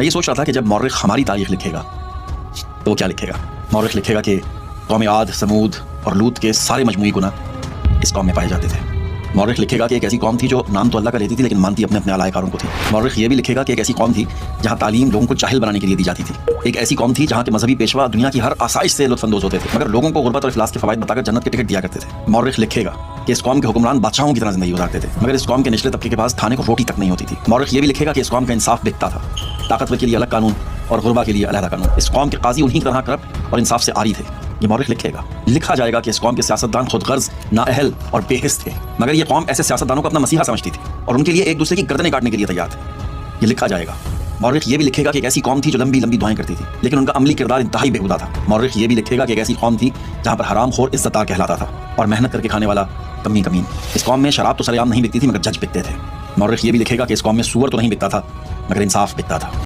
मैं ये सोच रहा था कि जब मौर्रिख हमारी तारीख लिखेगा तो वो क्या लिखेगा। मौर्रिख लिखेगा कि कौम आद, समूद और लूत के सारे मजमूई गुनाह इस कौम में पाए जाते थे। मौर्रिख लिखेगा कि एक ऐसी कौम थी जो नाम तो अल्लाह का लेती थी लेकिन मानती अपने अपने अलायकारों को थी। मौर्रिख ये भी लिखेगा कि एक ऐसी कौम थी जहाँ तालीम लोगों को जाहिल बनाने के लिए दी जाती थी। एक ऐसी कौम थी जहाँ के मजहबी पेशवा दुनिया की हर आसाइश से लुत्फानंदोज होते थे मगर लोगों को गुर्बत और इफलास के फवाइद बताकर जन्नत के टिकट दिया करते थे। मौर्रिख लिखेगा कि इस कौम के हुक्मरान बादशाहों की तरह जिंदगी गुजारते थे मगर इस कौम के निचले तबके के पास खाने को रोटी तक नहीं होती थी। मौर्रिख ये भी लिखेगा कि इस कौम का इंसाफ बिकता था, ताकतवर के लिए अलग कानून और गुरबा के लिए अलग कानून। इस कौम के काजी उन्हीं तरह करप्ट और इंसाफ से आरी थे। ये मौर्रिख लिखेगा। लिखा जाएगा कि इस कौम के सियासतदान खुदगर्ज, नाअहल और बेहिस थे मगर ये कौम ऐसे सियासतदानों को अपना मसीहा समझती थी और उनके लिए एक दूसरे की गर्दनें काटने के लिए तैयार थे। ये लिखा जाएगा। मौर्रिख ये भी लिखेगा कि एक ऐसी कौम थी जो लंबी लंबी दुआएं करती थी लेकिन उनका अमली किरदार इंतहाई बेहुदा था। मौर्रिख ये भी लिखेगा कि एक ऐसी कौम थी जहाँ पर हरामखोर इज्जतदार कहलाता था और मेहनत करके खाने वाला कमी कमीन। इस कौम में शराब तो सरेआम नहीं बिकती थी मगर जज बिकते थे। मौर्रिख ये भी लिखेगा कि इस कौम में सूअर तो नहीं बिकता था मगर इंसाफ बिकता था।